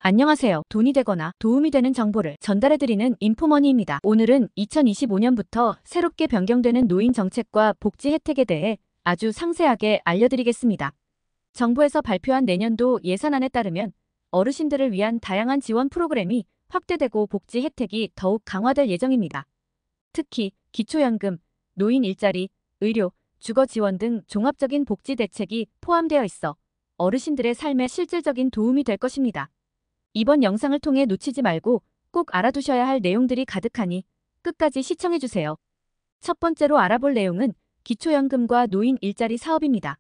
안녕하세요. 돈이 되거나 도움이 되는 정보를 전달해드리는 인포머니입니다. 오늘은 2025년부터 새롭게 변경되는 노인 정책과 복지 혜택에 대해 아주 상세하게 알려드리겠습니다. 정부에서 발표한 내년도 예산안에 따르면 어르신들을 위한 다양한 지원 프로그램이 확대되고 복지 혜택이 더욱 강화될 예정입니다. 특히 기초연금, 노인 일자리, 의료, 주거 지원 등 종합적인 복지 대책이 포함되어 있어 어르신들의 삶에 실질적인 도움이 될 것입니다. 이번 영상을 통해 놓치지 말고 꼭 알아두셔야 할 내용들이 가득하니 끝까지 시청해주세요. 첫 번째로 알아볼 내용은 기초연금과 노인 일자리 사업입니다.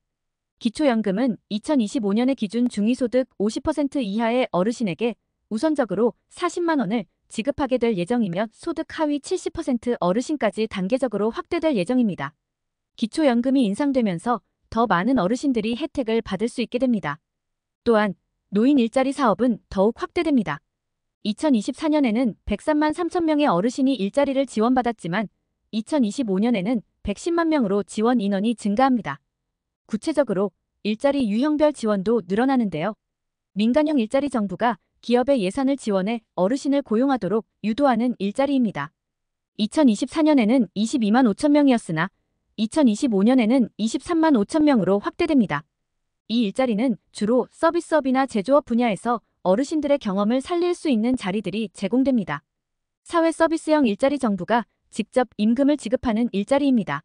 기초연금은 2025년의 기준 중위소득 50% 이하의 어르신에게 우선적으로 40만 원을 지급하게 될 예정이며 소득 하위 70% 어르신까지 단계적으로 확대될 예정입니다. 기초연금이 인상되면서 더 많은 어르신들이 혜택을 받을 수 있게 됩니다. 또한 노인 일자리 사업은 더욱 확대됩니다. 2024년에는 103만 3천 명의 어르신이 일자리를 지원받았지만 2025년에는 110만 명으로 지원 인원이 증가합니다. 구체적으로 일자리 유형별 지원도 늘어나는데요. 민간형 일자리 정부가 기업의 예산을 지원해 어르신을 고용하도록 유도하는 일자리입니다. 2024년에는 22만 5천 명이었으나 2025년에는 23만 5천 명으로 확대됩니다. 이 일자리는 주로 서비스업이나 제조업 분야에서 어르신들의 경험을 살릴 수 있는 자리들이 제공됩니다. 사회 서비스형 일자리 정부가 직접 임금을 지급하는 일자리입니다.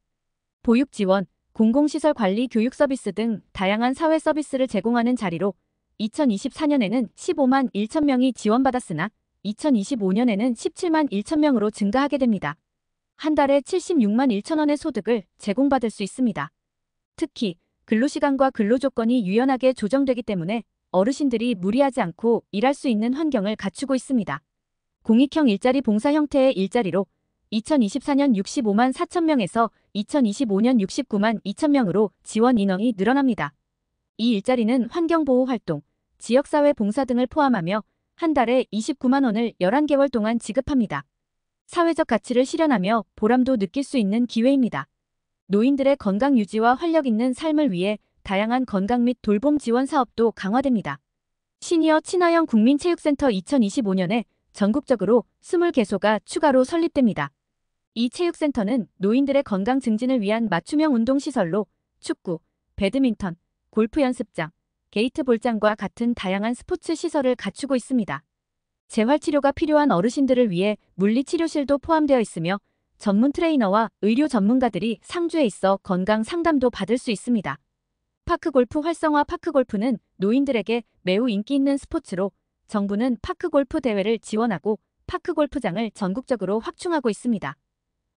보육 지원, 공공시설 관리 교육 서비스 등 다양한 사회 서비스를 제공하는 자리로 2024년에는 15만 1천 명이 지원받았으나 2025년에는 17만 1천 명으로 증가하게 됩니다. 한 달에 76만 1천 원의 소득을 제공받을 수 있습니다. 특히 근로시간과 근로조건이 유연하게 조정되기 때문에 어르신들이 무리하지 않고 일할 수 있는 환경을 갖추고 있습니다. 공익형 일자리 봉사 형태의 일자리로 2024년 65만 4천 명에서 2025년 69만 2천 명으로 지원 인원이 늘어납니다. 이 일자리는 환경보호 활동, 지역사회 봉사 등을 포함하며 한 달에 29만 원을 11개월 동안 지급합니다. 사회적 가치를 실현하며 보람도 느낄 수 있는 기회입니다. 노인들의 건강 유지와 활력 있는 삶을 위해 다양한 건강 및 돌봄 지원 사업도 강화됩니다. 시니어 친화형 국민체육센터 2025년에 전국적으로 20개소가 추가로 설립됩니다. 이 체육센터는 노인들의 건강 증진을 위한 맞춤형 운동시설로 축구, 배드민턴, 골프 연습장, 게이트볼장과 같은 다양한 스포츠 시설을 갖추고 있습니다. 재활치료가 필요한 어르신들을 위해 물리치료실도 포함되어 있으며 전문 트레이너와 의료 전문가들이 상주에 있어 건강 상담도 받을 수 있습니다. 파크골프 활성화. 파크골프는 노인들에게 매우 인기 있는 스포츠로 정부는 파크골프 대회를 지원하고 파크골프장을 전국적으로 확충하고 있습니다.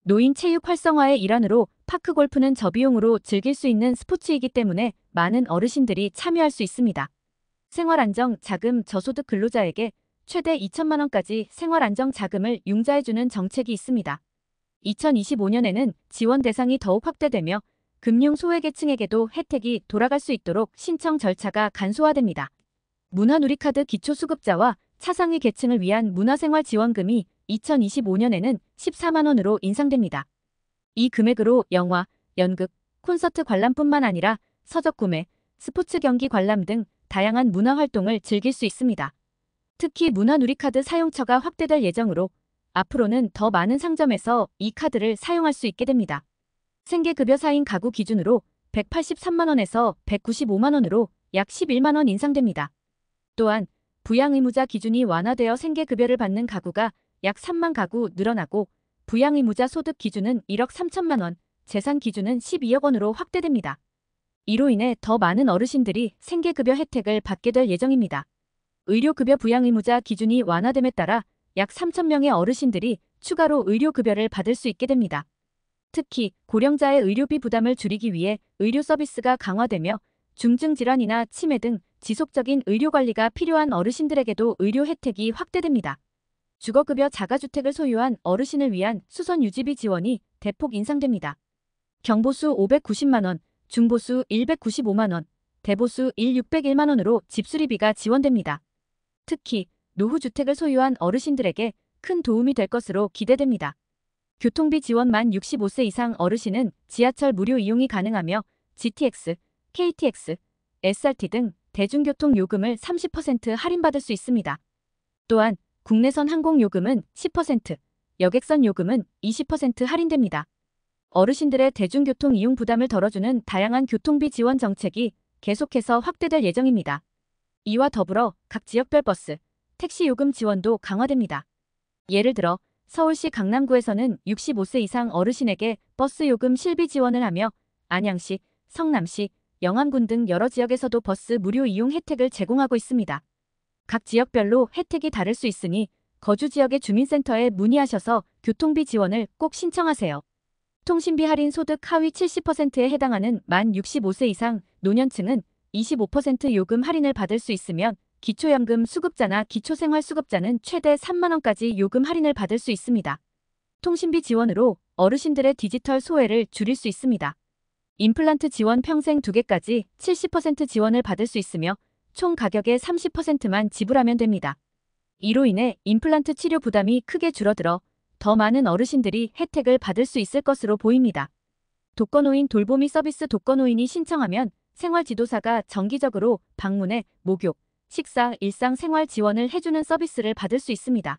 노인 체육 활성화의 일환으로 파크골프는 저비용으로 즐길 수 있는 스포츠이기 때문에 많은 어르신들이 참여할 수 있습니다. 생활안정 자금. 저소득 근로자에게 최대 2천만 원까지 생활안정 자금을 융자해주는 정책이 있습니다. 2025년에는 지원 대상이 더욱 확대되며 금융 소외계층에게도 혜택이 돌아갈 수 있도록 신청 절차가 간소화됩니다. 문화누리카드. 기초수급자와 차상위 계층을 위한 문화생활지원금이 2025년에는 14만 원으로 인상됩니다. 이 금액으로 영화, 연극, 콘서트 관람뿐만 아니라 서적 구매, 스포츠 경기 관람 등 다양한 문화활동을 즐길 수 있습니다. 특히 문화누리카드 사용처가 확대될 예정으로 앞으로는 더 많은 상점에서 이 카드를 사용할 수 있게 됩니다. 생계급여 4인 가구 기준으로 183만 원에서 195만 원으로 약 11만 원 인상됩니다. 또한 부양의무자 기준이 완화되어 생계급여를 받는 가구가 약 3만 가구 늘어나고 부양의무자 소득 기준은 1억 3천만 원, 재산 기준은 12억 원으로 확대됩니다. 이로 인해 더 많은 어르신들이 생계급여 혜택을 받게 될 예정입니다. 의료급여. 부양의무자 기준이 완화됨에 따라 약 3천 명의 어르신들이 추가로 의료급여를 받을 수 있게 됩니다. 특히 고령자의 의료비 부담을 줄이기 위해 의료 서비스가 강화되며 중증질환이나 치매 등 지속적인 의료관리가 필요한 어르신들에게도 의료 혜택이 확대됩니다. 주거급여. 자가주택을 소유한 어르신을 위한 수선 유지비 지원이 대폭 인상됩니다. 경보수 590만 원, 중보수 195만 원, 대보수 601만 원으로 집수리비가 지원됩니다. 특히 노후주택을 소유한 어르신들에게 큰 도움이 될 것으로 기대됩니다. 교통비 지원. 만 65세 이상 어르신은 지하철 무료 이용이 가능하며 GTX, KTX, SRT 등 대중교통 요금을 30% 할인받을 수 있습니다. 또한 국내선 항공요금은 10%, 여객선 요금은 20% 할인됩니다. 어르신들의 대중교통 이용 부담을 덜어주는 다양한 교통비 지원 정책이 계속해서 확대될 예정입니다. 이와 더불어 각 지역별 버스, 택시 요금 지원도 강화됩니다. 예를 들어 서울시 강남구에서는 65세 이상 어르신에게 버스 요금 실비 지원을 하며 안양시, 성남시, 영암군 등 여러 지역에서도 버스 무료 이용 혜택을 제공하고 있습니다. 각 지역별로 혜택이 다를 수 있으니 거주 지역의 주민센터에 문의하셔서 교통비 지원을 꼭 신청하세요. 통신비 할인 소득 하위 70%에 해당하는 만 65세 이상 노년층은 25% 요금 할인을 받을 수 있으면 기초연금 수급자나 기초생활수급자는 최대 3만 원까지 요금 할인을 받을 수 있습니다. 통신비 지원으로 어르신들의 디지털 소외를 줄일 수 있습니다. 임플란트 지원 평생 2개까지 70% 지원을 받을 수 있으며 총 가격의 30%만 지불하면 됩니다. 이로 인해 임플란트 치료 부담이 크게 줄어들어 더 많은 어르신들이 혜택을 받을 수 있을 것으로 보입니다. 독거노인 돌보미 서비스 독거노인이 신청하면 생활지도사가 정기적으로 방문해 목욕, 식사, 일상생활 지원을 해주는 서비스를 받을 수 있습니다.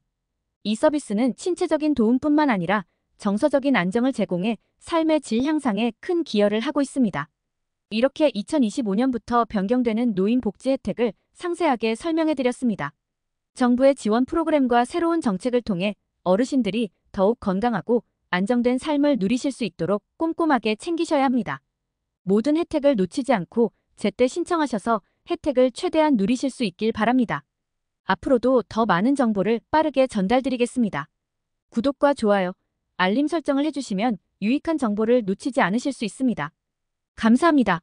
이 서비스는 신체적인 도움뿐만 아니라 정서적인 안정을 제공해 삶의 질 향상에 큰 기여를 하고 있습니다. 이렇게 2025년부터 변경되는 노인 복지 혜택을 상세하게 설명해드렸습니다. 정부의 지원 프로그램과 새로운 정책을 통해 어르신들이 더욱 건강하고 안정된 삶을 누리실 수 있도록 꼼꼼하게 챙기셔야 합니다. 모든 혜택을 놓치지 않고 제때 신청하셔서 혜택을 최대한 누리실 수 있길 바랍니다. 앞으로도 더 많은 정보를 빠르게 전달드리겠습니다. 구독과 좋아요, 알림 설정을 해주시면 유익한 정보를 놓치지 않으실 수 있습니다. 감사합니다.